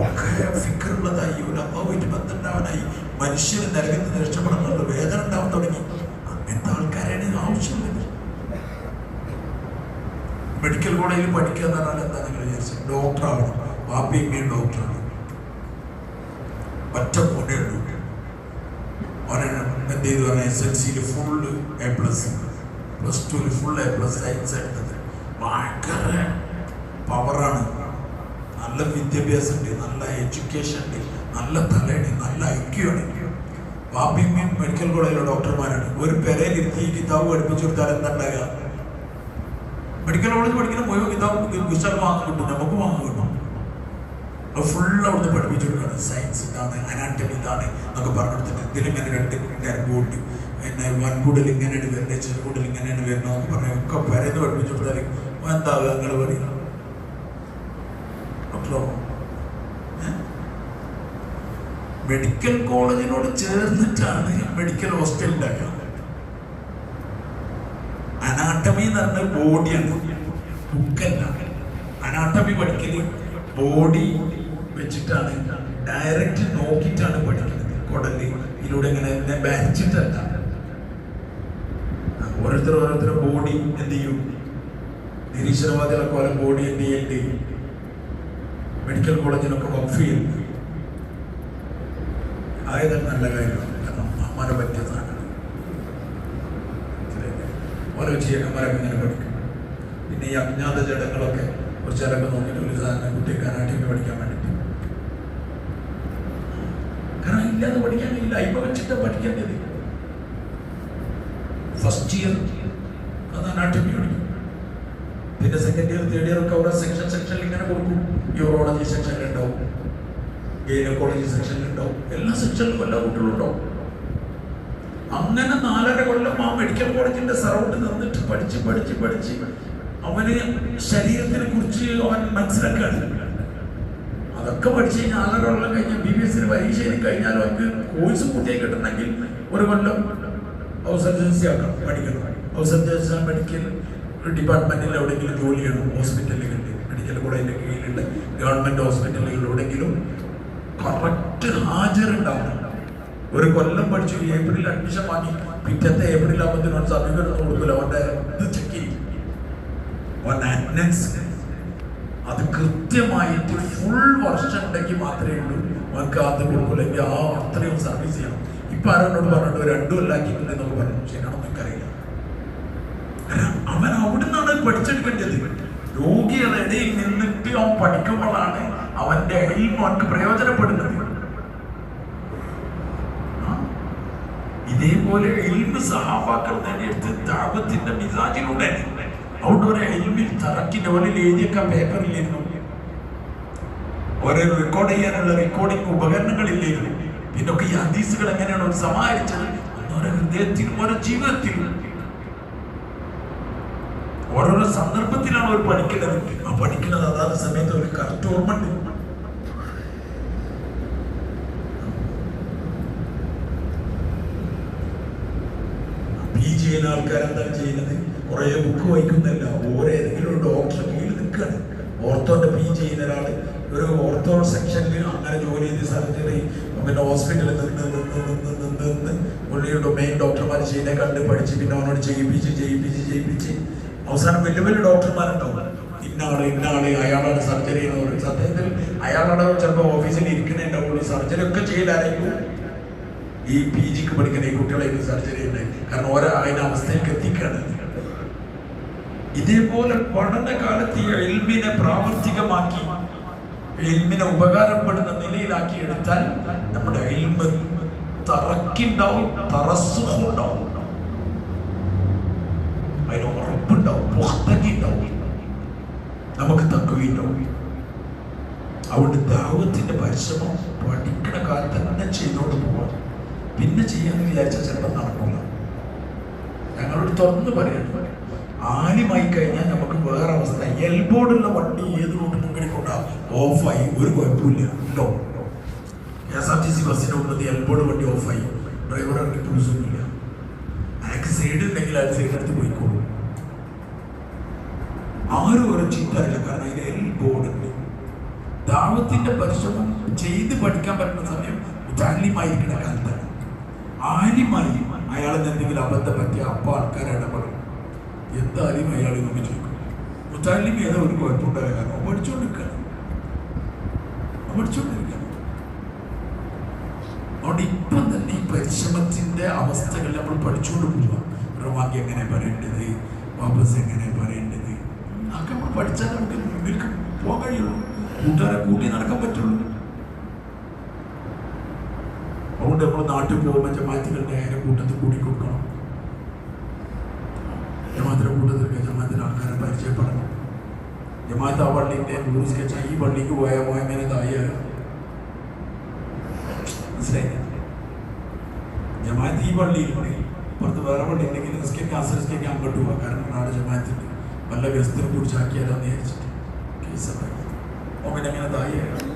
ഒക്കെ ഫിക്കറുള്ളതായി, ഒരു അമ്മാവുമായിട്ട് ബന്ധമുണ്ടാവാനായി, മനുഷ്യന് നരകത്തിൽ നിന്ന് രക്ഷപ്പെടണമെന്നുള്ള വേദന ഉണ്ടാവാൻ തുടങ്ങി. അങ്ങനത്തെ ആൾക്കാരാണ് ആവശ്യമുള്ളത്. മെഡിക്കൽ കോളേജിൽ പഠിക്കുക എന്ന് പറഞ്ഞാൽ എന്താ നിങ്ങൾ വിചാരിച്ചത്? ഡോക്ടറാവണം. വാപ്പിയും ഡോക്ടറാണ്. ഒറ്റ മോനേ ഉള്ളൂ. അവനെ എന്ത് ചെയ്തു പറഞ്ഞാൽ SLC full A+, +2 full A+ science എടുത്തത്. ഭയങ്കര പവറാണ്. നല്ല വിദ്യാഭ്യാസം ഉണ്ട്, നല്ല എഡ്യൂക്കേഷൻ ഉണ്ട്, നല്ല തലയാണ്, നല്ല ഐക്യമാണ്. വാപ്പിയും മെഡിക്കൽ കോളേജിലെ ഡോക്ടർമാരാണ്. ഒരു പെരയിലിരുത്തി ഈ കിതാബ് പഠിപ്പിച്ചു കൊടുത്താൽ എന്താ ഉണ്ടാകുക? മെഡിക്കൽ കോളേജ് പഠിക്കുന്ന മുഴുവൻ കിതാബ് പുസ്തകം വാങ്ങാൻ കിട്ടും, നമുക്ക് വാങ്ങാൻ കിട്ടും. ഫുള്ള് അവിടുന്ന് പഠിപ്പിച്ചു കൊടുക്കുകയാണ്. സയൻസ് ഇതാണ്, അനാട്ടമി ഇതാണ് എന്നൊക്കെ പറഞ്ഞു കൊടുത്തിട്ട് ഇതിലിങ്ങനെ 2 ഞരമ്പുണ്ട്, പിന്നെ വൻകൂടൽ ഇങ്ങനെയാണ് വരുന്നത്, ചെറുകൂടൽ ഇങ്ങനെയാണ് വരുന്നത് എന്നൊക്കെ പറഞ്ഞാൽ ഒക്കെ പരന്ന് പഠിപ്പിച്ചു കൊടുത്താൽ എന്താവുക? നിങ്ങൾ പറയും ഡോക്ടറോ? മെഡിക്കൽ കോളേജിനോട് ചേർന്നിട്ടാണ് മെഡിക്കൽ ഹോസ്റ്റൽ ഉണ്ടാക്കുക. അനാട്ടമി എന്ന് പറഞ്ഞാൽ ബോഡിയാണ്, ബുക്കല്ല. അനാട്ടമി പഠിക്കല് ബോഡി വെച്ചിട്ടാണ്, ഡയറക്റ്റ് നോക്കിയിട്ടാണ് പഠിക്കുന്നത്. കുടല് ഇതിലൂടെ ഇങ്ങനെ വരച്ചിട്ടല്ല. ഓരോരുത്തരും ബോഡി എന്ത് ചെയ്യും? നിരീശ്വരവാദികളൊക്കെ പോലെ ബോഡി എന്ത് ചെയ്യേണ്ടി മെഡിക്കൽ കോളേജിനൊക്കെ വഖഫ് ചെയ്യുന്നു. ആയത് നല്ല കാര്യമാണ്. കാരണം അമ്മാനെ പറ്റിയ സാധനമാണ്. ഓരോ ചെയ്യന്മാരൊക്കെ ഇങ്ങനെ പഠിക്കും. പിന്നെ ഈ അജ്ഞാത ജഡങ്ങളൊക്കെ കുറച്ചേരൊക്കെ നോക്കിയിട്ട് ഒരു സാധനം കുട്ടിയൊക്കെ അനാട്ടമി പഠിക്കാൻ വേണ്ടിയിട്ട്. കാരണം ഇല്ലാതെ പഠിക്കാനില്ല, ഇപ്പൊ വെച്ചിട്ട് പഠിക്കേണ്ടത്. ഫസ്റ്റ് ഇയർ അത് അനാട്ടമി പഠിക്കും. പിന്നെ സെക്കൻഡ് ഇയർ, തേർഡ് ഇയർ ഒക്കെ ഓരോ സെക്ഷനിൽ ഇങ്ങനെ കൊടുക്കും. യൂറോളജി സെക്ഷനിലുണ്ടാവും, ഗൈനക്കോളജി സെക്ഷനിലുണ്ടാവും, എല്ലാ സെക്ഷനിലും എല്ലാ കുട്ടികളും ഉണ്ടാവും. അങ്ങനെ 4.5 കൊല്ലം ആ മെഡിക്കൽ കോളേജിന്റെ സറൗണ്ട് നിന്നിട്ട് പഠിച്ച് അവന് ശരീരത്തിനെ കുറിച്ച് അവൻ മനസ്സിലാക്കാണ്. അതൊക്കെ പഠിച്ച് കഴിഞ്ഞാൽ 4.5 കൊല്ലം കഴിഞ്ഞാൽ BBS പരീക്ഷയിൽ കഴിഞ്ഞാൽ അവർക്ക് കോഴ്സ് പൂർത്തിയായി കിട്ടണമെങ്കിൽ 1 കൊല്ലം ഹൗസ് സർജൻസി ആക്കണം, പഠിക്കണം. ഹൗസ് സർജൻസി മെഡിക്കൽ ഡിപ്പാർട്ട്മെന്റിൽ എവിടെയെങ്കിലും ജോലി ചെയ്യണം. ഹോസ്പിറ്റലുകളിൽ, മെഡിക്കൽ കോളേജിന്റെ കീഴിലുള്ള ഗവൺമെന്റ് ഹോസ്പിറ്റലുകളിൽ എവിടെയെങ്കിലും കറക്റ്റ് ഹാജരുണ്ടാവണം. 1 കൊല്ലം പഠിച്ചു, ഏപ്രിൽ അഡ്മിഷൻ വാങ്ങി, പിറ്റത്തെ ഏപ്രിൽ ആകുമ്പോഴത്തേനും അവൻ സമീപനം കൊടുക്കില്ല. അവന്റെ ഇത് ചെക്ക് ചെയ്യും, അവന്റെ അറ്റൻഡൻസ്. അത് കൃത്യമായിട്ട് ഫുൾ വർഷം ഉണ്ടെങ്കിൽ മാത്രമേ ഉള്ളൂ അവർക്ക് അത് കൊടുക്കില്ലെങ്കിൽ ആ അത്രയും സർവീസ് ചെയ്യണം. ഇപ്പൊ ആരോട് പറഞ്ഞിട്ട് 2 കൊല്ലാക്കിയിട്ടുണ്ടെന്നൊക്കെ പറഞ്ഞു. ശരിയാണോ എനിക്കറിയില്ല. അവൻ അവിടുന്നാണ് പഠിച്ചെടുക്കേണ്ടത്. രോഗികളുടെ ഇടയിൽ നിന്നിട്ട് അവൻ പഠിക്കുമ്പോഴാണ് അവന്റെ അവർക്ക് പ്രയോജനപ്പെടുന്നത്. ഇതേപോലെ ഇൽമ് സഹാബാക്കൾ നേടിയെടുത്ത് ദഅവത്തിന്റെ മിസാജിലൂടെ അവിടെ ഒരു ഇൽമിൽ തറക്കി നോലിൽ എഴുതിയൊക്കെ പേപ്പറിലിരുന്നു. ഓരോ റെക്കോർഡ് ചെയ്യാനുള്ള റെക്കോർഡിംഗ് ഉപകരണങ്ങളില്ലായിരുന്നു. പിന്നൊക്കെ ഈ ഹദീസുകൾ എങ്ങനെയാണ് ഒരു സമാഹരിച്ചത്? ഓരോ ഹൃദയത്തിലും ഓരോ ജീവിതത്തിലും ഓരോരോ സന്ദർഭത്തിലാണ് അവർ പഠിക്കുന്നത്. ആ പഠിക്കുന്നത് അതാത് സമയത്ത് ഒരു കറക്റ്റ് ഓർമ്മ ഉണ്ട്. PG ചെയ്യുന്ന ആൾക്കാരെന്താണ് ചെയ്യുന്നത്? കുറെ ബുക്ക് വായിക്കുന്നില്ല, ഓരോ ഏതെങ്കിലും ഒരു ഡോക്ടർ കീഴിൽ നിൽക്കുകയാണ്. ഓർത്തോന്റെ PG ചെയ്യുന്ന ഒരാൾ ഒരു ഓർത്തോ സെക്ഷനിൽ അങ്ങനെ ജോലി ചെയ്ത് സർജറി, പിന്നെ ഹോസ്പിറ്റലിൽ നിന്ന് പുള്ളിയുടെ മെയിൻ ഡോക്ടർമാർ ചെയ്യുന്ന കണ്ട് പഠിച്ച് പിന്നെ അവനോട് ചെയ്യിപ്പിച്ച് അവസാനം വലിയ വലിയ ഡോക്ടർമാരുണ്ടാവും. ഇന്ന ആള് അയാളാണ് സർജറി എന്ന് പറയും. സത്യത്തിൽ അയാളുടെ ചിലപ്പോൾ ഓഫീസിൽ ഇരിക്കുന്നുണ്ടാവുള്ളൂ. സർജറി ഒക്കെ ചെയ്തായിരിക്കും ഈ PGക്ക് പഠിക്കുന്ന ഈ കുട്ടികളെ സർജറി ഉണ്ടായി. കാരണം ഓരോ അതിന്റെ അവസ്ഥയിലേക്ക് എത്തിക്കുകയാണ്. ഇതേപോലെ പഠനകാലത്ത് ഈ ഇൽമിനെ പ്രാവർത്തികമാക്കി ഇൽമിനെ ഉപകാരപ്പെടുന്ന നിലയിലാക്കി എടുത്താൽ നമ്മുടെ ഇൽമ് തറക്കുണ്ടാവും, തറസ്സുഖുണ്ടാവും, അതിന് ഉറപ്പുണ്ടാവും, പുസ്തകമുണ്ടാവും, നമുക്ക് തക്കവുണ്ടാവും. അതുകൊണ്ട് ദഅവത്തിന്റെ പരിശ്രമം പഠിക്കണ കാലത്ത് തന്നെ ചെയ്തോണ്ട് പോവാം. പിന്നെ ചെയ്യാന്ന് വിചാരിച്ചാൽ ചിലപ്പോൾ നടക്കില്ല. ഞങ്ങളോട് തുറന്ന് പറയണം, ആലിമായി കഴിഞ്ഞാൽ നമുക്ക് വേറെ അവസ്ഥ. എൽബോർഡുള്ള വണ്ടി ഏത് റൂട്ടിൽ മുന്നിൽ കൊണ്ടാവും, ഓഫായി, ഒരു കുഴപ്പമില്ല. ഉണ്ടോ? KSRTC ബസ്സിന് കൊണ്ടത് എൽബോർഡ് വണ്ടി ഓഫായി, ഡ്രൈവർ ഇറങ്ങി പുരുഷമില്ല. അയാൾക്ക് സൈഡ് ഉണ്ടെങ്കിൽ അയാൾ സൈഡ് എടുത്ത് പോയിക്കോളും. ആരും ഒരു ചീത്തറില്ല, കാരണം അതിന് എൽബോർഡ് ഉണ്ട്. ദാവത്തിന്റെ പരിശ്രമം ചെയ്ത് പഠിക്കാൻ പറ്റുന്ന സമയം മുതാലിമായിരിക്കുന്ന കാലത്താണ്. ആലിമായി അയാളെന്ന് എന്തെങ്കിലും അബദ്ധം പറ്റിയ അപ്പൊ ആൾക്കാർ ഇടപെടും. എന്തായാലും അയാൾ നമുക്ക് ചോദിക്കും. മുതാലിം ഏതോ ഒരു കുഴപ്പമുണ്ടായ കാരണം പഠിച്ചുകൊണ്ടിരിക്കണം. അതുകൊണ്ട് ഇപ്പം തന്നെ ഈ പരിശ്രമത്തിന്റെ അവസ്ഥകൾ നമ്മൾ പഠിച്ചുകൊണ്ട് പോവുക. റവാക്കി എങ്ങനെ പറയേണ്ടത്, വാപസ് എങ്ങനെ പറയേണ്ടത്, അതൊക്കെ നമ്മൾ പഠിച്ചാൽ നമുക്ക് മുന്നിലേക്ക് പോകാൻ കഴിയുള്ളൂ. കൂട്ടുകാരെ കൂട്ടി നടക്കാൻ പറ്റുള്ളൂ. അതുകൊണ്ട് നമ്മൾ നാട്ടിൽ പോകുമ്പോൾ ജമാഅത്തുകളുടെ അതിൻ്റെ കൂട്ടത്തിൽ കൂടി കൊടുക്കണം. ജമാഅത്തിന്റെ കൂട്ടത്തിൽ ജമാഅത്തിന്റെ ആൾക്കാരെ പരിചയപ്പെടണം. ജമാഅത്ത് ആ പള്ളിന്റെ ടൂറിസ്റ്റ് വെച്ചാൽ ഈ പള്ളിക്ക് പോയാൽ എങ്ങനെ തായാലും മനസ്സിലായി. ജമാഅത്ത് ഈ പള്ളിയിലുണ്ട്, പുറത്ത് വേറെ പള്ളി ഉണ്ടെങ്കിൽ നിസ്കരിക്കാൻ ആശ്രയിക്കാൻ അങ്ങോട്ട് പോകാം. കാരണം നാട് ജമാഅത്തുണ്ട്, വല്ല വ്യസ്തനെ കുറിച്ചാക്കിയാലോന്ന് വിചാരിച്ചിട്ട് കേസൊക്കെ ഓങ്ങനെ അങ്ങനെ തായാലും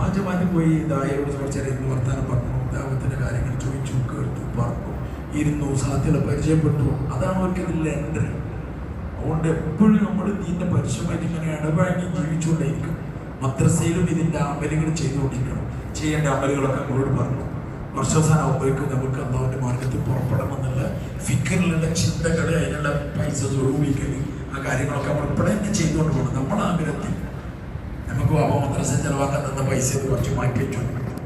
ആ ജമാഅത്തിൽ പോയി ദായയോട് കുറച്ചേരം വർത്താനം പറഞ്ഞു, ദാവത്തിന്റെ കാര്യങ്ങൾ ചോദിച്ചു, കേട്ടു, പറഞ്ഞു, ഇരുന്നു, സാധ്യത പരിചയപ്പെട്ടു. അതാണ് അവർക്ക് ഇതിൽ എൻട്രി. അതുകൊണ്ട് എപ്പോഴും നമ്മൾ ഇതിൻ്റെ പരിശ്രമമായിട്ട് ഇങ്ങനെ ഇടപഴകി ജീവിച്ചുകൊണ്ടേയിരിക്കും. മദ്രസയിലും ഇതിൻ്റെ അമലുകൾ ചെയ്തുകൊണ്ടിരിക്കണം. ചെയ്യേണ്ട അമലുകളൊക്കെ നമ്മളോട് പറഞ്ഞു. വർഷാവസാനമാകുമ്പോഴേക്കും നമുക്ക് അള്ളാഹുവിൻ്റെ മാർഗത്തിൽ പുറപ്പെടണമെന്നുള്ള ഫിക്കറിലുള്ള ചിന്തകൾ, അതിനുള്ള പൈസ സ്വരൂപിക്കൽ, ആ കാര്യങ്ങളൊക്കെ നമ്മൾ ഇവിടെ തന്നെ ചെയ്തുകൊണ്ട് പോകണം. നമ്മുടെ ആഗ്രഹത്തിൽ നമുക്ക് അപ്പോൾ മദ്രസ ചിലവാക്കാൻ തന്ന പൈസ കുറച്ച് മാറ്റി വെച്ചു,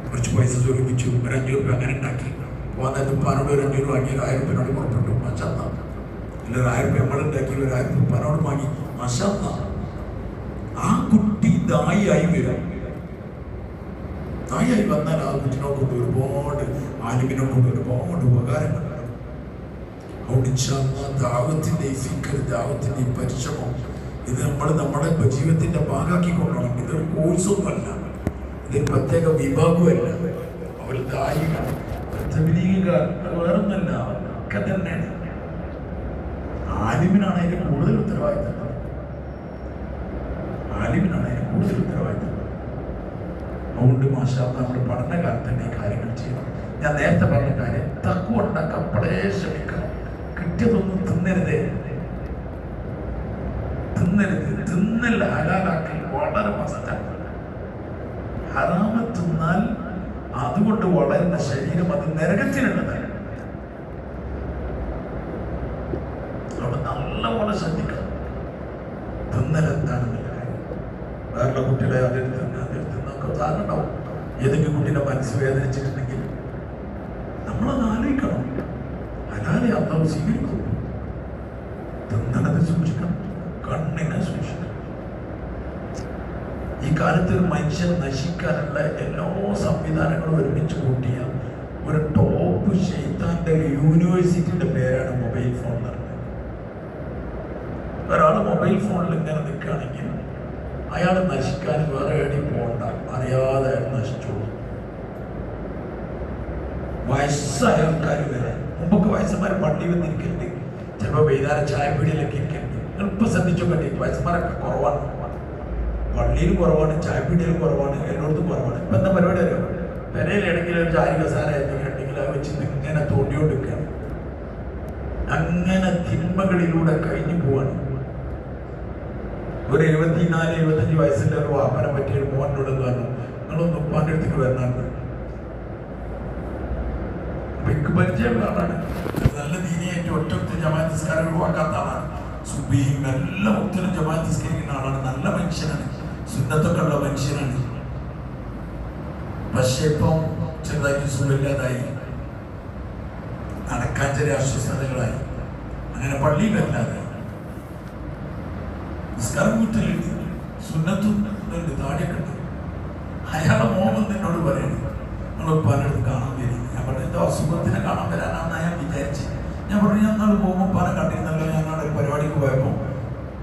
കുറച്ച് പൈസ സ്വരൂപിച്ചു, ഒരു 500 രൂപ അങ്ങനെ ഉണ്ടാക്കി. പോകാൻ നേരത്തെ ഉപ്പാനോട് ഒരു 500 രൂപ വാങ്ങി 1000 രൂപയോട് പുറപ്പെട്ടു. മാഷാല്ലാ. ഇല്ല 1000 രൂപ നമ്മളുണ്ടാക്കി 1000 രൂപ ഉപ്പാനോട് വാങ്ങി. മാഷാല്ലാ. ആ കുട്ടി ദായിയായി വരും. ദായിയായി വന്നാൽ ആ കുട്ടിനെ കൊണ്ട് ഒരുപാട് ആലിമിനെ കൊണ്ട് ഒരുപാട് ഉപകാരങ്ങൾ. അതുകൊണ്ട് ദാവത്തിന്റെ ഈ ഫിക്കർ, ദാവത്തിന്റെ ഈ പരിശ്രമം, ഇത് നമ്മൾ നമ്മുടെ ജീവിതത്തിന്റെ ഭാഗമാക്കി കൊണ്ടുപോകണം. ഇതൊരു കോഴ്സൊന്നുമല്ല, ഇതൊരു പ്രത്യേക വിഭാഗമല്ല. അവർ ദായികൾ, വേറൊന്നല്ല, ഒക്കെ തന്നെയാണ്. ആലിമിനാണ് അതിന് കൂടുതൽ ഉത്തരവാദിത്തം. അതുകൊണ്ട് മാഷാഅല്ലാഹ് നമ്മുടെ പഠനകാലത്ത് തന്നെ കാര്യങ്ങൾ ചെയ്യണം. ഞാൻ നേരത്തെ പറഞ്ഞ കാര്യം, തഖ്വ ഉണ്ടാക്കാൻ അപ്പോഴേ ശ്രമിക്കണം. കിട്ടിയതൊന്നും തിന്നരുത്. തിന്നൽ ഹലാലാക്കൽ വളരെ മസ്റ്റാണ്. ഹറാമ തിന്നാൽ അതുകൊണ്ട് വളരുന്ന ശരീരം അത് നരകത്തിലുള്ളതാണ്. അവിടെ നല്ലപോലെ ശ്രദ്ധിക്കണം. തിന്നൽ എന്താണെന്നുള്ള കാര്യം. വേറെ കുട്ടികളെ അതിരുന്നൊക്കെ ഉദാഹരണം ഉണ്ടാവും. ഏതെങ്കിലും കുട്ടീനെ മനസ്സ് വേദനിച്ചിട്ടുണ്ടെങ്കിൽ നമ്മളത് ആലോചിക്കണം. ഹലാലെ അള്ളാഹു സ്വീകരിക്കും. തിന്നണത് സൂക്ഷിക്കണം, കണ്ണിനെ സൂക്ഷിക്കണം. ഈ കാലത്ത് ഒരു മനുഷ്യൻ നശിക്കാനുള്ള എല്ലാ സംവിധാനങ്ങളും ഒരുമിച്ച് കൂട്ടിയ ഒരു ടോപ്പ് ശൈത്താന്റെ യൂണിവേഴ്സിറ്റിയുടെ പേരാണ് മൊബൈൽ ഫോൺ എന്ന് പറയുന്നത്. ഒരാൾ മൊബൈൽ ഫോണിൽ ഇങ്ങനെ നിൽക്കുകയാണെങ്കിൽ അയാൾ നശിക്കാൻ വേറെ എവിടെയും പോകണ്ട, അറിയാതെ അയാൾ നശിച്ചോളൂ. വയസ്സായ ആൾക്കാർ വരെ, മുമ്പൊക്കെ വയസ്സന്മാർ പള്ളി വന്നിരിക്കുന്നുണ്ട്, ചിലപ്പോൾ വൈകുന്നേരം ചായപ്പീടിയിലൊക്കെ ഇരിക്കുന്നുണ്ട്. എളുപ്പം ശ്രദ്ധിച്ചൊക്കെ വയസ്സന്മാരൊക്കെ കുറവാണ്. പള്ളിയിലും കുറവാണ്, ചായപ്പീടിയിലും കുറവാണ്, എല്ലായിടത്തും കുറവാണ്. ഇപ്പം എന്താ പരിപാടി അറിയാം? പെരയിൽ ഇടയ്ക്കിലും ഒരു ചാരി കസാര ഉണ്ടെങ്കിൽ അത് വെച്ച് ഇങ്ങനെ തോണ്ടിക്കൊണ്ടിരിക്കുകയാണ്. അങ്ങനെ തിന്മകളിലൂടെ കഴിഞ്ഞു പോവാണ്. ഒരു 74-75 വയസ്സിൻ്റെ ഒരു വാപ്പനെ പറ്റിയ ഒരു മോനോട് പറഞ്ഞു, നിങ്ങളൊന്ന് ഉപ്പാൻ്റെ അടുത്തേക്ക് വരണുണ്ട്. അപ്പൊ എനിക്ക് പരിചയമുള്ള ആളാണ്, നല്ല ദീനിയായിട്ട് ഒറ്റ ജമാഅത്ത് നിസ്കാരം ഒഴിവാക്കാത്ത ആളാണ്. സുബഹിയും എല്ലാം ഒത്തിരി ജമാഅത്ത് നിസ്കരിക്കുന്ന ആളാണ്. നല്ല മനുഷ്യനാണ്, സുന്നത്തൊക്കെ ഉള്ള മനുഷ്യനാണ്. പക്ഷെ ഇപ്പം ചെറുതായിട്ട് സുഖമില്ലാതായി, നടക്കാൻ ചെറിയ അസ്വസ്ഥതകളായി. അങ്ങനെ പള്ളിയിൽ വരില്ലാതെ നിസ്കാരം വീട്ടിലുണ്ട്, സുന്നത്തുണ്ട്, താടിയൊക്കെ ഉണ്ട്. അയാളെ മോഹം എന്നോട് പറയുന്നത്, നിങ്ങൾ പലയിടത്ത് കാണാൻ വരും. ഞാൻ പറഞ്ഞു എന്തോ അസുഖത്തിനെ കാണാൻ വരാനാണെന്ന് ഞാൻ വിചാരിച്ചു. ഞാൻ പറഞ്ഞു ഞാൻ നാളെ പോകുമ്പോൾ പല കണ്ടിരുന്നല്ലോ. ഞാൻ നാളെ ഒരു പരിപാടിക്ക് പോയപ്പോൾ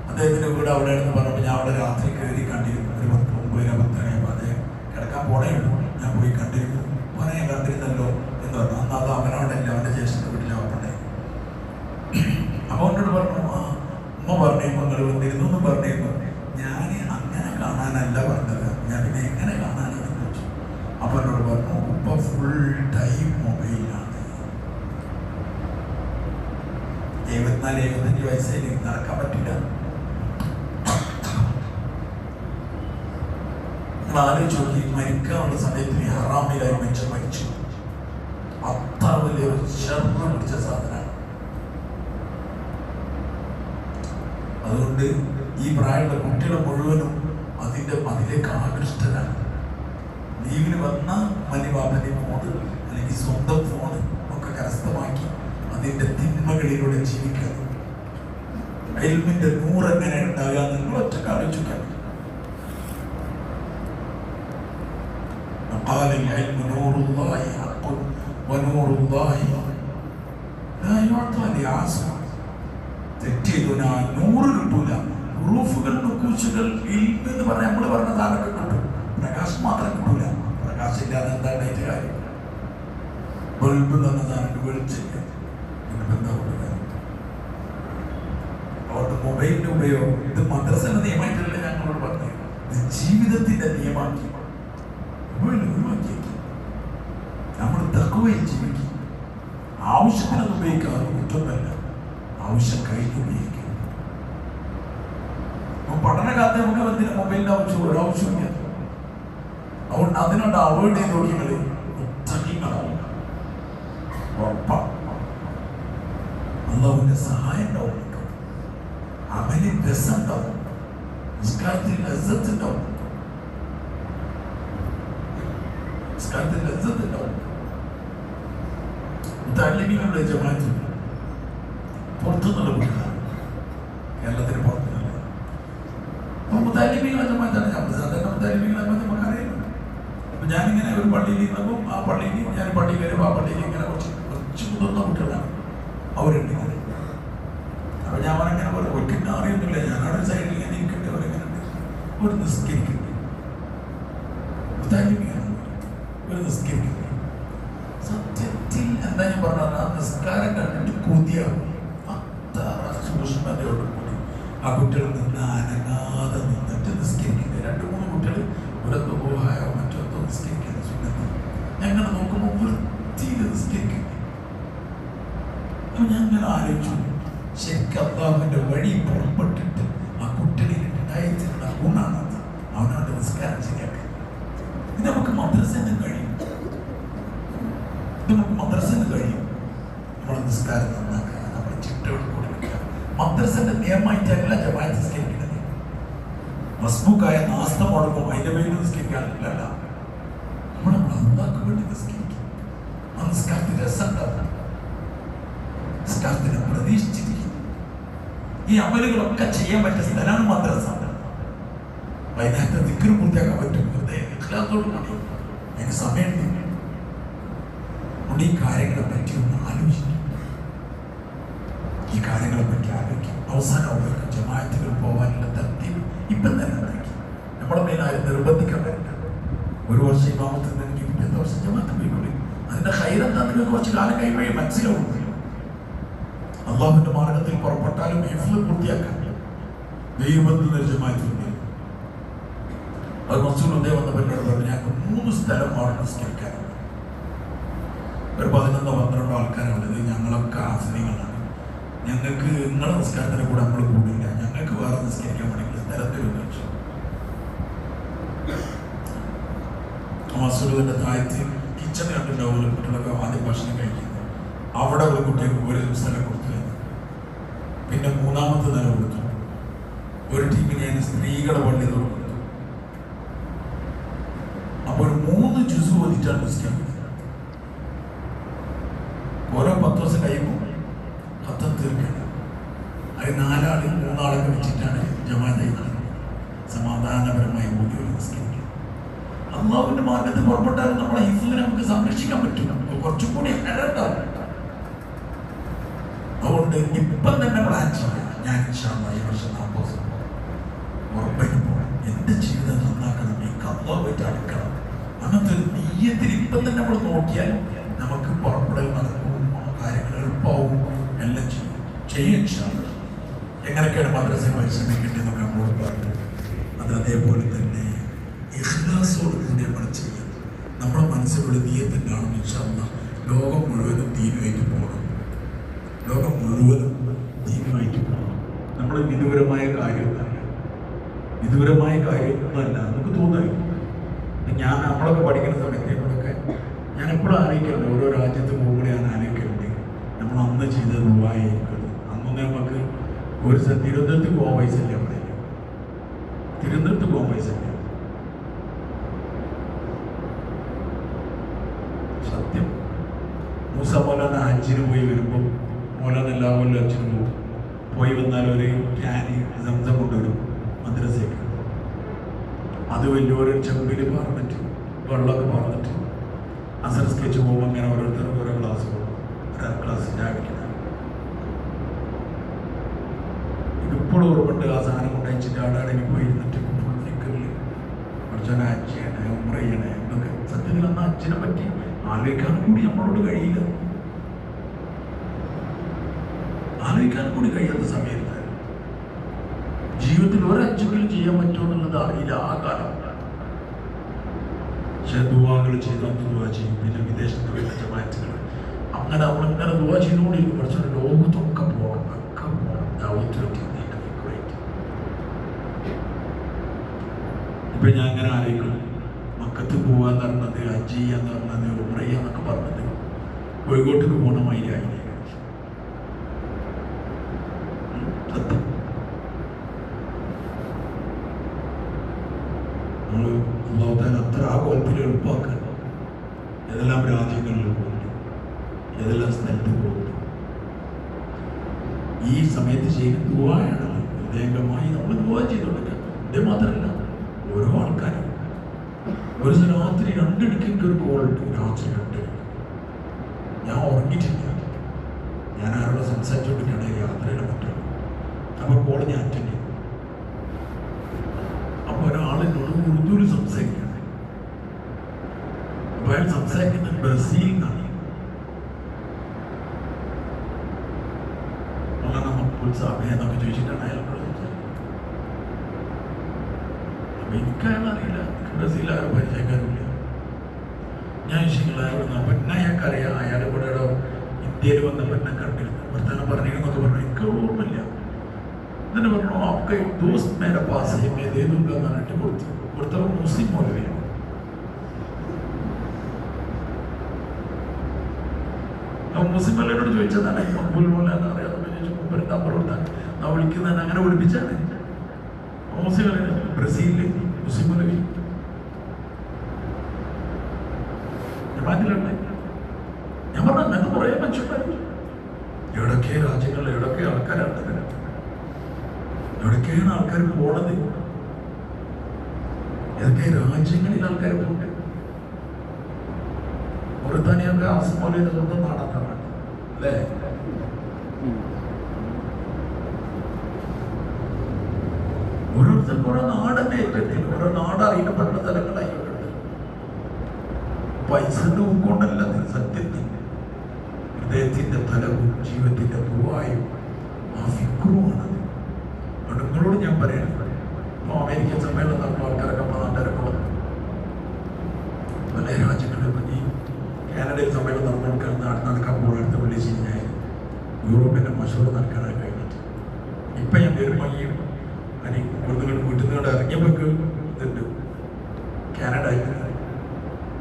അദ്ദേഹത്തിൻ്റെ വീട് അവിടെയാണെന്ന് പറഞ്ഞപ്പോൾ ഞാൻ അവിടെ രാത്രി കയറി കണ്ടിരുന്നു. ഒരു 9-10 അദ്ദേഹം കിടക്കാൻ പോണേ ഉള്ളൂ. ഞാൻ പോയി കണ്ടിരുന്നു. ഞാൻ കണ്ടിരുന്നല്ലോ എന്ന് പറഞ്ഞു. അന്ന് അത് അവനോടല്ല, അവൻ്റെ ജ്യേഷ്ഠൻ്റെ വീട്ടിലാവട്ടെ. അപ്പോൾ എന്നോട് പറഞ്ഞു, ആ ഉമ്മ പറഞ്ഞിരുന്നു നിങ്ങൾ വന്നിരുന്നു എന്ന് പറഞ്ഞിരുന്നു. ഞാൻ അങ്ങനെ കാണാനല്ല പറഞ്ഞത്, ഞാൻ പിന്നെ എങ്ങനെ കാണാനാണെന്ന് ചോദിച്ചു. അപ്പോൾ എന്നോട് പറഞ്ഞു, ഇപ്പം ഫുൾ ടൈം മൊബൈലാണ്. 74-75 വയസ്സിൽ നടക്കാൻ പറ്റില്ല. നിങ്ങൾ ആലോചിച്ച് നോക്കി, മരിക്കാനുള്ള സമയത്ത് ഈ ഹറാമിലായി മനുഷ്യൻ മരിച്ചു. അത്ര വലിയൊരു ശർമ്മ പിടിച്ച സാധനമാണ്. അതുകൊണ്ട് ഈ പ്രായമുള്ള കുട്ടികളെ മുഴുവനും അതിലേക്ക് ആകൃഷ്ടരാണ്. ലീവിന് വന്ന മലിബാബന്റെ ഫോണ് അല്ലെങ്കിൽ സ്വന്തം ഫോണ് ഒക്കെ കരസ്ഥമാക്കി അതിന്റെ തിന്മകളിലൂടെ ജീവിക്കുക. ഇൽമിന്റെ നൂറ് എങ്ങനെ ഉണ്ടാകുക നിങ്ങൾ ഒറ്റ ആലോചിക്കാൻ. തെറ്റ് ചെയ്തു നൂറ് കിട്ടൂല. റൂഫുകൾ നുക്കൂച്ചുകൾ എന്ന് പറഞ്ഞാൽ നമ്മൾ പറഞ്ഞ സാധനമൊക്കെ കിട്ടും, പ്രകാശം മാത്രം കിട്ടൂല. പ്രകാശം ഇല്ലാതെ എന്താ ഉണ്ടായിട്ട് കാര്യം? ബൾബ് തന്ന സാധനം വെളിച്ചില്ല, എന്താ അതുകൊണ്ട് മൊബൈലിന്റെ ഉപയോഗം ഇത് മദ്രസയുടെ നിയമമായിട്ടല്ല ഞങ്ങളോട് പറഞ്ഞു, ഇത് ജീവിതത്തിന്റെ നിയമമാക്കി ഒഴിവാക്കിയേക്കും. നമ്മൾ തഖ്വയിൽ ജീവിക്കും. ആവശ്യത്തിനത് ഉപയോഗിക്കാതെ കുറ്റമല്ല, ആവശ്യം കഴിഞ്ഞ് ഉപയോഗിക്കും. പഠനകാലത്ത് നമുക്ക് എന്തിനാ മൊബൈലിന്റെ ആവശ്യം? ഒരാവശ്യമില്ല. അതുകൊണ്ട് അതിനോട് അവോയ്ഡ് ചെയ്ത് നോക്കിയാൽ മുത്തഖീങ്ങളാവും. അല്ലാഹുവിന്റെ സഹായം ഉണ്ടാവും, അമലിൽ രസം ഉണ്ടാവും, നിസ്കാരത്തിൽ ലസ്സത്ത് ഉണ്ടാവും, നിസ്കാരത്തിൽ ലസ്സത്ത് ഉണ്ടാവും. മുതഅല്ലിമീങ്ങളുടെ ജമാഅത്ത് പുറത്തുനിന്നുള്ള കുട്ടികളാണ്, കേരളത്തിന് പുറത്തുനിന്നുള്ള. അപ്പൊ മുതഅല്ലിമീങ്ങളുടെ ജമാഅത്താണ്. ഞാൻ സാധാരണ മുതഅല്ലിമീങ്ങളുടെ ജമാഅത്ത് നമുക്കറിയാം. അപ്പൊ ഞാനിങ്ങനെ ഒരു പള്ളിയിൽ ഇരുന്നപ്പോൾ ആ പള്ളിയിൽ ഞാൻ പള്ളിയിൽ വരുമ്പോൾ ആ പള്ളിയിൽ ഇങ്ങനെ കുറച്ച് മുതിർന്ന കുട്ടികളാണ് അവരുണ്ട്. അപ്പൊ ഞാൻ അവരെങ്ങനെ പോലെ ഒരിക്കലും അറിയുന്നില്ല. ഞാനവിടെ സൈഡിൽ ഇങ്ങനെ ഇരിക്കട്ടെ, അവരെങ്ങനെ ഒരു നിസ്കരിക്കുന്നു, ഒരു നിസ്കരിക്കുന്നു. സത്യത്തിൽ എന്താ ഞാൻ പറഞ്ഞത്, ആ നിസ്കാരം കണ്ടിട്ട് കൊതിയാവും. അത്ര സൂക്ഷ്മതയോടുകൂടി ആ കുട്ടികൾ നിന്ന് അനങ്ങാതെ നിന്നിട്ട് നിസ്കരിക്കുന്നത്. 2-3 കുട്ടികൾ ഒരെന്തോ പോഹായോ മറ്റോ നിസ്കരിക്കുന്നത് സുന്നത്ത്. ഞങ്ങൾ നോക്കുമ്പോൾ വൃത്തിയിൽ നിസ്കരിക്കുന്നു. അപ്പൊ ഞാൻ ഇങ്ങനെ ആലോചിച്ചു, ശരിക്കും അല്ലാഹുവിന്റെ വഴി പുറപ്പെട്ടിട്ട് ആ കുട്ടികളിൽ ഉണ്ടായിട്ടുള്ള ഗുണാണത്. അവനവന്റെ നിസ്കാരം ശരിയാക്കുക. ഇത് നമുക്ക് മദ്രസയിൽ കഴിയും, ഇത് നമുക്ക് മദ്രസയിൽ കഴിയും. നമ്മളെ നിസ്കാരം നന്നാക്കുക, നമ്മളെ ചിട്ടയോട് കൂടി വെക്കുക. മദ്രസന്റെ നിയമമായിട്ടല്ല ജമാഅത്ത് നിസ്കരിക്കുന്നത്. മസ്ബൂക്കായ നാസ്ത മുടങ്ങും അതിന്റെ പേരിൽ നിസ്കരിക്കാനില്ല. നമ്മൾ അല്ലാഹുവിന് വേണ്ടി നിസ്കരിക്കും. ആ നിസ്കാരത്തിൽ രസം ഉണ്ടാവും, നിസ്കാരത്തിനെ പ്രതീക്ഷിച്ചിരിക്കും. ഈ അമലുകളൊക്കെ ചെയ്യാൻ പറ്റിയ സ്ഥലമാണ് മദ്രസ. വൈകുന്നേരത്തെ ദിക്ർ പൂർത്തിയാക്കാൻ പറ്റും. വെറുതെ ഇഖ്ലാസോട് കൂടി അതിന് സമയം ഈ കാര്യങ്ങളെ പറ്റി ഒന്ന് ആലോചിക്കും. ഈ കാര്യങ്ങളെ പറ്റി ആലോചിക്കും. അവസാനം അവർക്ക് ജമാഅത്തുകൾ പോകാനുള്ള തർത്തീബ് ഇപ്പം തന്നെ ഉണ്ടാക്കി. നമ്മുടെ മേലാരും നിർബന്ധിക്കാൻ പറ്റില്ല. ഒരു വർഷം ഇമാമത്തിൽ നിന്ന് എനിക്ക് പിറ്റത്തെ വർഷം ജമാഅത്ത് പോയിക്കൊള്ളി. അതിന്റെ ഹൈറെന്താണെന്ന് കുറച്ച് കാലം കഴിയുമ്പോഴേ മനസ്സിലാവും. അള്ളാഹുവിന്റെ മാർഗത്തിൽ പുറപ്പെട്ടാലും ഹിഫ്ള് പൂർത്തിയാക്കാൻ ദൈവബന്ധ ജമാഅത്തുണ്ട്. അത് മസൂദ് വന്നപ്പോൾ എന്നോട് പറഞ്ഞു, ഞങ്ങൾക്ക് 3 സ്ഥലം അവിടെ നിസ്കരിക്കാനുണ്ട്. ഒരു 11-12 ആൾക്കാരുള്ളത്. ഞങ്ങളൊക്കെ ആശ്രയങ്ങളാണ്. ഞങ്ങൾക്ക് നിങ്ങളെ നിസ്കാരത്തിന് കൂടെ നമ്മൾ കൂടില്ല. ഞങ്ങൾക്ക് വേറെ നിസ്കരിക്കാൻ വേണമെങ്കിൽ സ്ഥലത്തിൽ ഉപയോഗിച്ചു. മസൂദിന്റെ താഴത്ത് കിച്ചൺ കണ്ടിട്ടുണ്ടാവും. കുട്ടികളൊക്കെ ആദ്യം ഭക്ഷണം കഴിക്കുന്നത്. അവിടെ ഒരു കുട്ടിക്ക് ഒരു സ്ഥലം കൊടുത്തു. പിന്നെ 3-ാമത്തെ നില കൊടുത്തു. ഒരു ടീമിന് ഞാൻ സ്ത്രീകളെ പള്ളി കൊടുത്തു. അപ്പോൾ 3 ജുസ് ഓതിട്ടാണ് നിസ്കരിക്കുന്നത്. ഓരോ 10 ദിവസം കഴിയുമ്പോൾ ഹത്തം തീർക്കണം. അത് 4 ആൾ 3 ആളൊക്കെ വെച്ചിട്ടാണ് ജമാഅത്ത് സമാധാനപരമായി ഓതി നിസ്കരിക്കുന്നത്. അല്ലാഹുവിന്റെ മാർഗത്തിൽ പുറപ്പെട്ടാലും നമ്മളെ ഹിഫ്ളിനെ നമുക്ക് സംരക്ഷിക്കാൻ പറ്റും. കുറച്ചും കൂടി ഉണ്ടാവും. അതുകൊണ്ട് ഇപ്പം തന്നെ പ്ലാൻ ചെയ്യാം. ഞാൻ ഈ വർഷം 40 ഉറപ്പായിട്ട് പോകണം. എന്റെ ജീവിതം നന്നാക്കണം, എനിക്ക് അല്ലാഹുവായിട്ട് അടുക്കണം. അങ്ങനത്തെ ഒരു നെയ്യത്തിൽ ഇപ്പം തന്നെ നമ്മൾ നോക്കിയാൽ നമുക്ക് പുറപ്പെടൽ നടക്കും, കാര്യങ്ങൾ എളുപ്പമാവും, എല്ലാം ചെയ്യും. എങ്ങനെയൊക്കെയാണ് മദ്രസ പരിശ്രമിക്കേണ്ടതെന്നൊക്കെ നമ്മളോട് പറഞ്ഞു. അത് അതേപോലെ തന്നെ ഇഖ്ലാസോട് കൂടി നമ്മൾ ചെയ്യും. നമ്മുടെ മനസ്സിലുള്ള നിയ്യത്തിൻ്റെയാണെന്ന് വെച്ചാൽ ലോകം മുഴുവനും ദീനുമായിട്ട് പോകണം. ലോകം മുഴുവനും ദീനുമായിട്ട് പോകണം. നമ്മൾ വിദൂരമായ കാര്യമൊന്നുമല്ല, വിദൂരമായ കാര്യമൊന്നുമല്ല. നമുക്ക് തോന്നുന്നു നമ്മളൊക്കെ പഠിക്കുന്ന സമയത്ത് നമ്മളൊക്കെ ഞാൻ എപ്പോഴും ആലോചിക്കലുണ്ട്, ഓരോ രാജ്യത്ത് പോകുമ്പോൾ ഞാൻ ആലോചിക്കലുണ്ട് നമ്മൾ അന്ന് ചെയ്തത് ദുബായിരിക്കും. അന്നൊന്നും നമുക്ക് ഒരു തിരുവനന്തപുരത്ത് പോകാൻ പൈസ ഇല്ല. പറയില്ല, തിരുവനന്തപുരത്ത് പോകാൻ പൈസ ഇല്ല. സത്യം. മൂസ മൗലാന ഹജ്ജിന് പോയി വരുമ്പോൾ മൗലാന എല്ലാ കൊല്ലം ഹജ്ജിന് പോകും. പോയി വന്നാൽ ഒരു ക്യാനി സംസം കൊണ്ടുവരും മദ്രസയ്ക്ക്. അത് വലിയൊരു ചെമ്പിൽ പറഞ്ഞിട്ട് വെള്ളമൊക്കെ പറഞ്ഞിട്ട് അസർ സ്കെച്ച് പോകുമ്പോൾ അങ്ങനെ ഓരോരുത്തർക്ക് ഓരോ ക്ലാസ് പോകും. ഒരാൾ ക്ലാസ് ചാടിക്കുന്നത് ഇപ്പോഴും ഓർമ്മയുണ്ട്. ആ സാധനം കൊണ്ടയച്ചിട്ട് ആടാടെ പോയി ഇരുന്നിട്ട് ഫുള്ളിക്കറിൽ കുറച്ചൊക്കെ ഹജ്ജ് ചെയ്യണേ, ഉംറ ചെയ്യണേ എന്നൊക്കെ. സത്യത്തിൽ അന്ന് ഹജ്ജിനെ പറ്റി ആലോചിക്കാൻ കൂടി നമ്മളോട് കഴിയില്ല, ആലോചിക്കാൻ കൂടി കഴിയാത്ത സമയത്ത് ജീവിതത്തിൽ ഒരഞ്ചെങ്കിലും ചെയ്യാൻ പറ്റുമെന്നുള്ളത് അറിയില്ല ആ കാലം. പക്ഷെ ദുവാകൾ ചെയ്ത് അന്ന് ദുവാ ചെയ്യും. പിന്നെ വിദേശത്ത് വരുന്ന ജമാഅത്തുകൾ അങ്ങനെ നമ്മളിങ്ങനെ ദുവാ ചെയ്തുകൊണ്ടിരിക്കും. പക്ഷേ ലോകത്തൊക്കെ പോകണം, ഒക്കെ പോകണം. ഇപ്പൊ ഞാൻ അങ്ങനെ ആലോചിക്കും, മക്കത്ത് പോവാന്ന് പറഞ്ഞത്, ഹജ്ജ് ചെയ്യാന്ന് പറഞ്ഞത്, ഉംറ ചെയ്യാന്നൊക്കെ പറഞ്ഞത് കോഴിക്കോട്ടേക്ക് പോകണ മാതിരിയായി. സത്യം. നമ്മൾ അല്ലാഹുവിനെ അത്ര ആ കോലത്തിൽ എളുപ്പമാക്കാൻ ഏതെല്ലാം രാജ്യങ്ങളിൽ പോകുന്നു, ഏതെല്ലാം സ്ഥലത്ത് പോകുന്നു. ഈ സമയത്ത് ചെയ്യുന്ന ദുആയാണ്. ഹൃദയംഗമായി നമ്മൾ ദുആ ചെയ്തുകൊടുക്കുക. ഇത് മാത്രമല്ല, ഓരോ ആൾക്കാരും ഒരു രാത്രി 2 മണിക്ക് ഒരു കോളുണ്ട്. രാത്രി 2 മണിക്ക് ഞാൻ ഉറങ്ങിയിട്ടില്ല, ഞാൻ ആരോട് സംസാരിച്ചുകൊണ്ടിരിക്കുകയാണ് യാത്രയുടെ മറ്റും. അപ്പോൾ കോള് ഞാൻ അറ്റൻഡ് ചെയ്തു. അപ്പോൾ ഒരാളിനോട് ഉറുദുവിൽ സംസാരിക്കുകയാണ്. അപ്പോൾ അയാൾ സംസാരിക്കുന്നത് ബ്രസീലിൽ നിന്നാണ്. സമയം എന്നൊക്കെ ചോദിച്ചിട്ടാണ് അയാളോട് സംസാരിക്കുന്നത്. അപ്പൊ എനിക്കയാളറിയില്ല, ബ്രസീൽ ആരും പരിചയക്കാരില്ല. ഞാൻ ശരിയായിരുന്നു. പിന്നെ അയാൾക്കറിയാം, അയാളുടെ കൂടെ ഇന്ത്യയിൽ വന്നപ്പോൾ എന്നെ കണ്ടിരുന്നു, വർത്തമാനം പറഞ്ഞിരുന്നൊക്കെ പറഞ്ഞു. എനിക്ക് ഓർമ്മയില്ല. എന്നിട്ട് പറഞ്ഞു ഒക്കെ ദോസ്ത് മേരെ പാസ് ഏതുണ്ട് എന്ന് പറഞ്ഞിട്ട് കൊടുത്തപ്പോൾ മുസ്ലിം മൗലവിയാണ്. മുസ്ലിം മൗലവിയോട് ചോദിച്ചതാണ് മക്ബൂൽ മൗലാന അറിയാതെ നമ്പർ കൊടുത്താൽ ആ വിളിക്കുന്നതാണ്. അങ്ങനെ വിളിപ്പിച്ചാണ് മുസ്ലിം ബ്രസീലിൽ മുസ്ലിം മൗലവി ജമാഅത്തിലുണ്ട്. ഞാൻ പറഞ്ഞു അങ്ങനത്തെ കുറേ മനുഷ്യന്മാർ എവിടൊക്കെ രാജ്യങ്ങളിൽ എവിടൊക്കെ ആൾക്കാരാണ്, എവിടൊക്കെയാണ് ആൾക്കാർ പോണത്, ഏതൊക്കെ രാജ്യങ്ങളിൽ ആൾക്കാർ പോകട്ടെ. മൗറിത്താനിയൊക്കെ ആസ്മോലയുടെ സ്വന്തം നാടാണ് അല്ലേ? ഓരോരുത്തർക്കും ഓരോ നാടന്നെ ഏറ്റെടുത്തിൽ, ഓരോ നാട് അറിയപ്പെടുന്ന സ്ഥലങ്ങളായിട്ടുണ്ട്. പൈസന്റെ ഉൾക്കൊണ്ടല്ല സത്യത്തിൽ ഹൃദയത്തിന്റെ ഫലവും ജീവിതത്തിന്റെ ദുആയും ആ ഫിക്റുമാണത്. നിങ്ങളോട് ഞാൻ പറയണം, അമേരിക്കൻ സമ്മേളനം നടന്ന ആൾക്കാരൊക്കെ നാട്ടുകാരൊക്കെ പല രാജ്യങ്ങളിൽ ഈ കാനഡയിൽ സമ്മേളനം നടക്കാൻ പോകുന്ന വിളിച്ച് ഞാൻ യൂറോപ്പിന്റെ മഷൂർ നടക്കാനായി കഴിഞ്ഞിട്ട് ഇപ്പം ഞാൻ വരുമ്പോൾ ഈ വീട്ടിൽ നിന്ന് ഇറങ്ങിയപ്പോൾ ഇതുണ്ട് കാനഡ.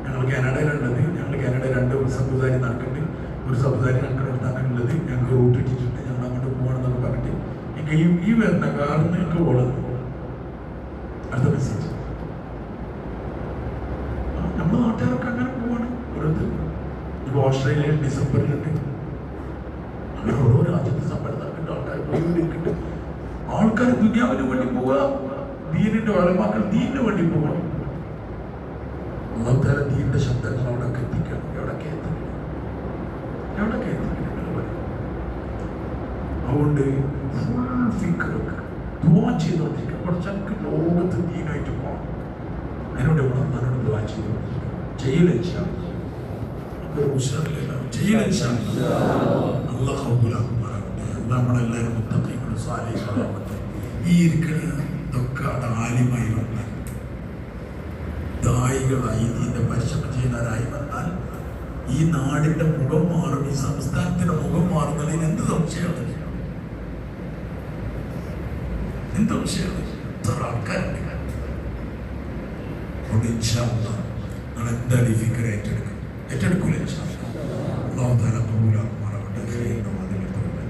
ഞങ്ങൾ കാനഡയിലുള്ളത്. ഞങ്ങൾ കാനഡ 2 സമുദായം നടക്കുന്നുണ്ട്. ഒരു സമുദായം നടക്കുന്നിടത്താണുള്ളത്. ഞങ്ങൾക്ക് റൂട്ട് ഇട്ടിട്ടുണ്ട്, ഞങ്ങൾ അങ്ങോട്ട് പോകണമെന്നൊക്കെ പറഞ്ഞിട്ട് എനിക്ക് ഈ വരുന്ന കാറിൽ നിങ്ങൾക്ക് പോകണം. അടുത്ത മെസ്സേജ് നമ്മുടെ നാട്ടുകാരൊക്കെ അങ്ങനെ പോവാണ്. ഓരോരുത്തർ ഇപ്പോൾ ഓസ്ട്രേലിയയിൽ ഡിസംബറിലുണ്ട്. അങ്ങനെ ഓരോ രാജ്യത്ത് സമ്മേളനം നടക്കുന്നുണ്ട്. ആൾക്കാർ പോയിക്കൊണ്ടിരിക്കുന്നുണ്ട്. ആൾക്കാർ ദുനിയാവിന് വേണ്ടി പോവുക, ദീനിന്റെ വളമാക്കൾ ദീനിന് വേണ്ടി പോകണം. അല്ലാഹുതആല ദീനിന്റെ ശബ്ദങ്ങൾ അവിടെയൊക്കെ എത്തിക്കണം. എവിടൊക്കെ എത്തിക്കണം. അതുകൊണ്ട് ഫുൾ ഫിക്റൊക്കെ ദുആ ചെയ്തോണ്ടിരിക്കുക. കുറച്ചൊക്കെ ലോകത്ത് ദീനായിട്ട് പോകണം. അതിനോട് ഇവിടെ നല്ലോണം ദുആ ചെയ്തോണ്ടിരിക്കുക. ചെയ്യലില്ല അല്ലാഹ് കബൂലാക്കുമാറാകട്ടെ. നമ്മളെല്ലാവരും മുത്തഖീങ്ങളും സ്വാലിഹീങ്ങളുമാകട്ടെ. ഈ ഇരിക്കുന്ന ഇതൊക്കെ ആലിമായി വന്നാൽ, ദായികളായി ഇതിന്റെ പരിശ്രമം ചെയ്യുന്നവരായി വന്നാൽ ഈ നാടിന്റെ മുഖം മാറും, ഈ സംസ്ഥാനത്തിന്റെ മുഖം മാറുന്നതിന് എന്ത് സംശയമാണ്? എന്ത് സംശയമാണ്? ഇത്ര ആൾക്കാരുണ്ട്. അതുകൊണ്ട് ഇൻഷാ അല്ലാഹ് നിങ്ങൾ എന്തായാലും ഈ ഫിക്ർ ഏറ്റെടുക്കൂല ഇൻഷാ അല്ലാഹ്. അല്ലാഹു തആല കബൂലാക്കുമാറാകട്ടെ. ഖൈറിന്റെ വാതിൽ തുറക്കട്ടെ.